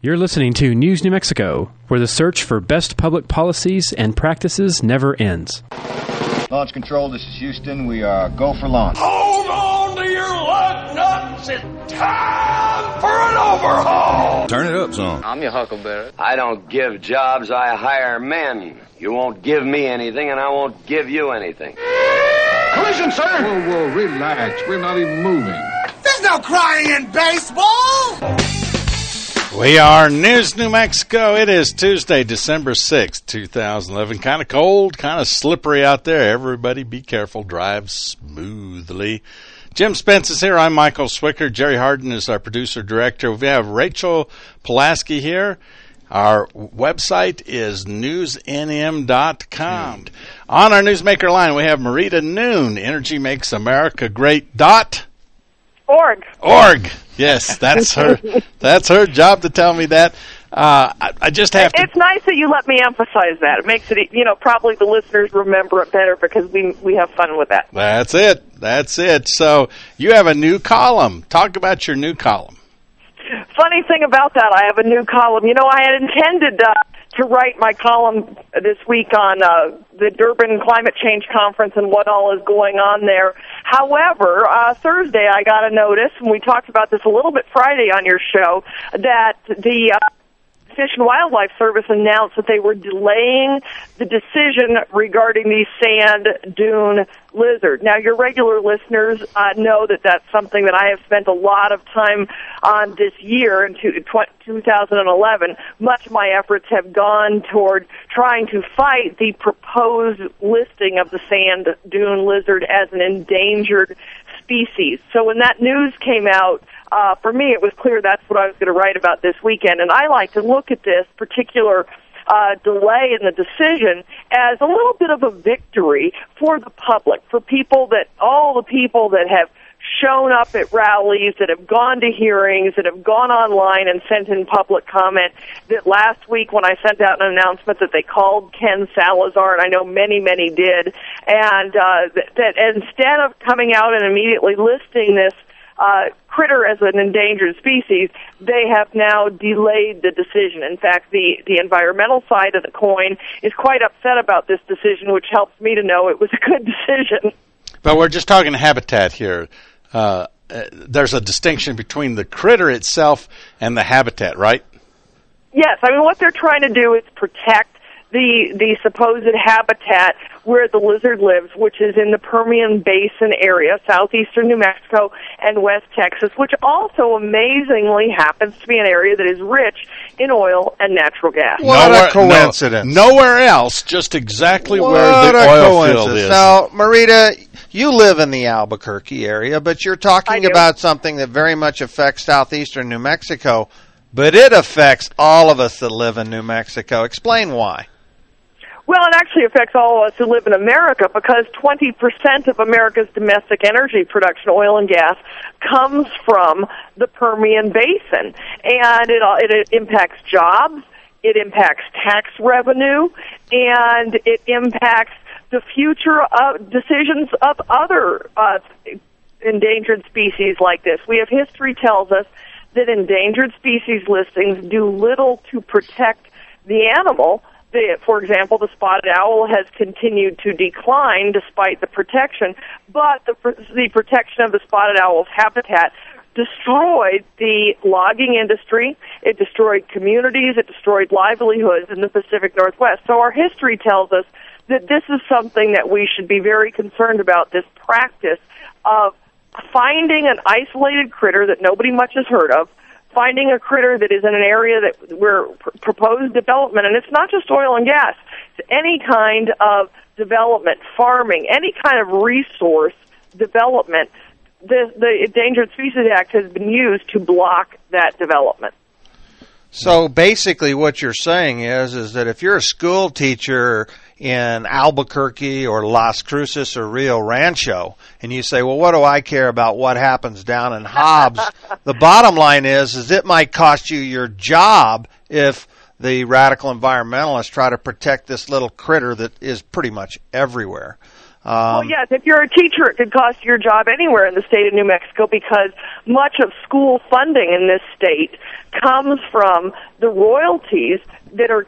You're listening to News New Mexico, where the search for best public policies and practices never ends. Launch Control, this is Houston. We are go for launch. Hold on to your lug nuts. It's time for an overhaul. Turn it up, son. I'm your huckleberry. I don't give jobs, I hire men. You won't give me anything, and I won't give you anything. Collision, sir. Whoa, relax. We're not even moving. There's no crying in baseball. We are News New Mexico. It is Tuesday, December 6th, 2011. Kind of cold, kind of slippery out there. Everybody be careful. Drive smoothly. Jim Spence is here. I'm Michael Swicker. Jerry Harden is our producer-director. We have Rachel Pulaski here. Our website is newsnm.com. On our Newsmaker line, we have Marita Noon. Energy makes America great. Org. Yes, that's her. That's her job to tell me that. I just have to. It's nice that you let me emphasize that. It makes it, probably the listeners remember it better because we have fun with that. That's it. So you have a new column. Talk about your new column. Funny thing about that, I have a new column. I had intended to write my column this week on the Durban Climate Change Conference and what all is going on there. However, Thursday I got a notice, and we talked about this a little bit Friday on your show, that the Fish and Wildlife Service announced that they were delaying the decision regarding the Sand Dune Lizard. Now, your regular listeners know that that's something that I have spent a lot of time on this year in 2011. Much of my efforts have gone toward trying to fight the proposed listing of the Sand Dune Lizard as an endangered species. So when that news came out, for me, it was clear that's what I was going to write about this weekend. And I like to look at this particular delay in the decision as a little bit of a victory for the public, for all the people that have shown up at rallies, that have gone to hearings, that have gone online and sent in public comment. That last week when I sent out an announcement that they called Ken Salazar, and I know many, many did, and that instead of coming out and immediately listing this critter as an endangered species, they have now delayed the decision. In fact, the environmental side of the coin is quite upset about this decision, which helps me to know it was a good decision. But we're just talking habitat here. There's a distinction between the critter itself and the habitat, right? Yes, what they're trying to do is protect the supposed habitat where the lizard lives, which is in the Permian Basin area, southeastern New Mexico and West Texas, which also amazingly happens to be an area that is rich in oil and natural gas. What a coincidence. Nowhere else, just exactly where the oil field is. Now, Marita, you live in the Albuquerque area, but you're talking about something that very much affects southeastern New Mexico, but it affects all of us that live in New Mexico. Explain why. Well, it actually affects all of us who live in America because 20% of America's domestic energy production, oil and gas, comes from the Permian Basin. And it impacts jobs, it impacts tax revenue, and it impacts the future decisions of other endangered species like this. History tells us that endangered species listings do little to protect the animal. For example, the spotted owl has continued to decline despite the protection, but the protection of the spotted owl's habitat destroyed the logging industry, it destroyed communities, it destroyed livelihoods in the Pacific Northwest. So our history tells us that this is something that we should be very concerned about, this practice of finding an isolated critter that nobody much has heard of, finding a critter that is in an area that where proposed development, and it's not just oil and gas, it's any kind of development, farming, any kind of resource development. The Endangered Species Act has been used to block that development. So basically what you're saying is that if you're a school teacher in Albuquerque or Las Cruces or Rio Rancho, and you say, well, what do I care about what happens down in Hobbs? The bottom line is it might cost you your job if the radical environmentalists try to protect this little critter that is pretty much everywhere. Well, yes, if you're a teacher, it could cost you your job anywhere in the state of New Mexico because much of school funding in this state comes from the royalties that are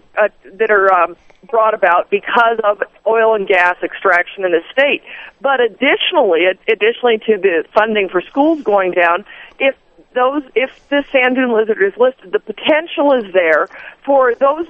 brought about because of oil and gas extraction in the state. But additionally to the funding for schools going down, if the Sand Dune Lizard is listed, the potential is there for those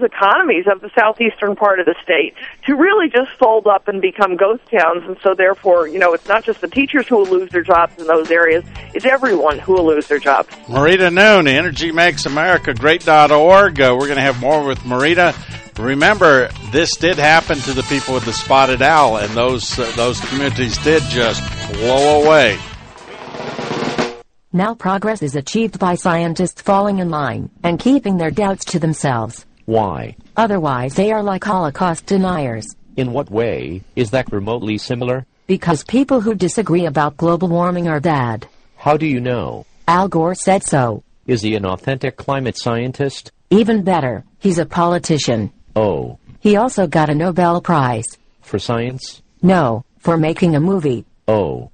economies of the southeastern part of the state to really just fold up and become ghost towns. And so therefore, it's not just the teachers who will lose their jobs in those areas, it's everyone who will lose their jobs. Marita Noon, EnergyMakesAmericaGreat.org. We're going to have more with Marita. Remember, this did happen to the people with the spotted owl, and those communities did just blow away. Now progress is achieved by scientists falling in line and keeping their doubts to themselves. Why? Otherwise they are like Holocaust deniers. In what way is that remotely similar? Because people who disagree about global warming are bad. How do you know? Al Gore said so. Is he an authentic climate scientist? Even better, he's a politician. Oh. He also got a Nobel Prize. For science? No, for making a movie. Oh.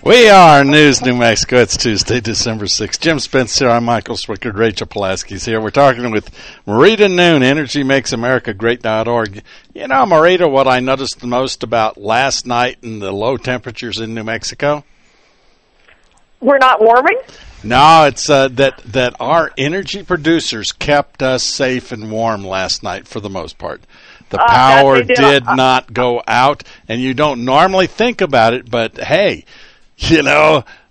We are News New Mexico. It's Tuesday, December 6th. Jim Spence here. I'm Michael Swickard. Rachel Pulaski's here. We're talking with Marita Noon, EnergyMakesAmericaGreat.org. You know, Marita, what I noticed the most about last night and the low temperatures in New Mexico? We're not warming? No, it's that our energy producers kept us safe and warm last night for the most part. The power did not go out, and you don't normally think about it, but hey,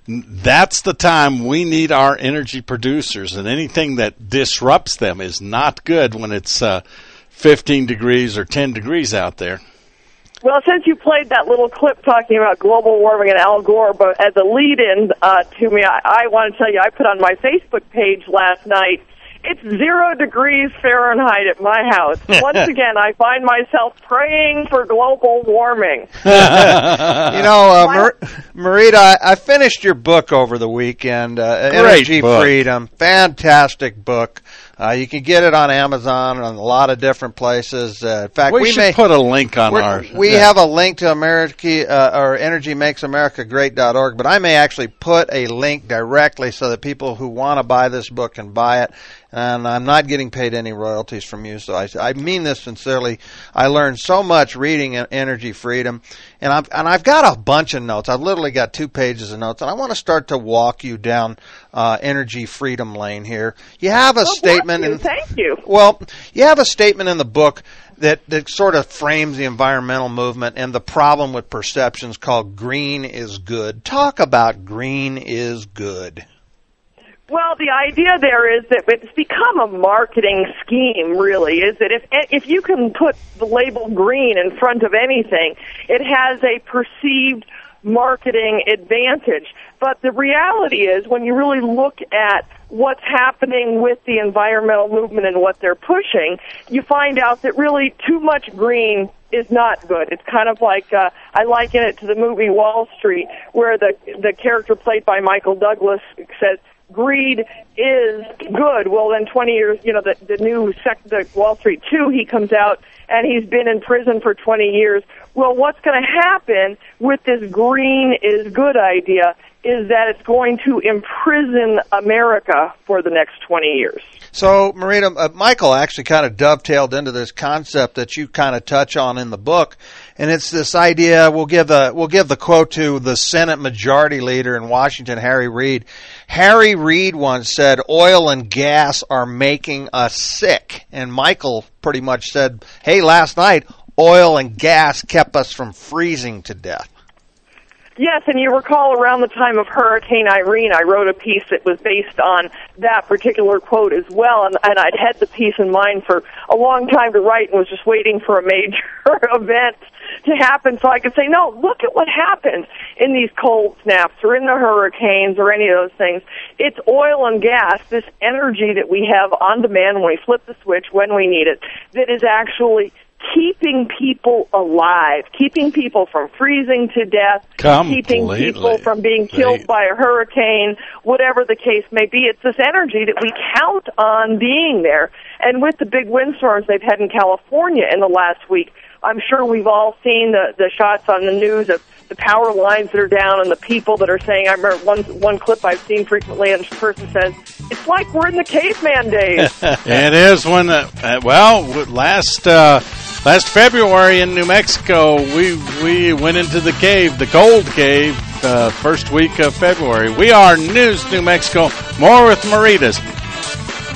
that's the time we need our energy producers, and anything that disrupts them is not good when it's 15 degrees or 10 degrees out there. Well, since you played that little clip talking about global warming and Al Gore, but as a lead-in to me, I want to tell you, I put on my Facebook page last night, it's 0 degrees Fahrenheit at my house. Once again, I find myself praying for global warming. Marita, I finished your book over the weekend, Energy Freedom. Fantastic book. You can get it on Amazon and a lot of different places. In fact, we should put a link on our. We have a link to EnergyMakesAmericaGreat.org, but I may actually put a link directly so that people who want to buy this book can buy it. And I'm not getting paid any royalties from you, so I mean this sincerely. I learned so much reading Energy Freedom, and I've got a bunch of notes. I've literally got 2 pages of notes, and I want to start to walk you down Energy Freedom lane here. You have a statement. Thank you. Well, you have a statement in the book that sort of frames the environmental movement and the problem with perceptions called green is good. Talk about green is good. Well, the idea there is that it's become a marketing scheme, really, is that if you can put the label green in front of anything, it has a perceived marketing advantage. But the reality is, when you really look at what's happening with the environmental movement and what they're pushing, you find out that really too much green is not good. It's kind of like, I liken it to the movie Wall Street, where the character played by Michael Douglas says, greed is good. Well, then 20 years, the Wall Street 2, he comes out and he's been in prison for 20 years. Well, what's going to happen with this green is good idea is that it's going to imprison America for the next 20 years. So, Marita, Michael actually kind of dovetailed into this concept that you kind of touch on in the book, and it's this idea. We'll give the quote to the Senate Majority Leader in Washington, Harry Reid. Harry Reid once said, "Oil and gas are making us sick," and Michael pretty much said, "Hey, last night oil and gas kept us from freezing to death." Yes, and you recall around the time of Hurricane Irene, I wrote a piece that was based on that particular quote as well, and I'd had the piece in mind for a long time to write and was just waiting for a major event to happen so I could say, no, look at what happens in these cold snaps or in the hurricanes or any of those things. It's oil and gas, this energy that we have on demand when we flip the switch when we need it, that is actually keeping people alive, keeping people from freezing to death, keeping people from being killed by a hurricane, whatever the case may be. It's this energy that we count on being there. And with the big windstorms they've had in California in the last week, I'm sure we've all seen the shots on the news of the power lines that are down and the people that are saying, I remember one clip I've seen frequently, and this person says, it's like we're in the caveman days. It is when, last February in New Mexico, we went into the cave, the cold cave, first week of February. We are News New Mexico. More with Marita's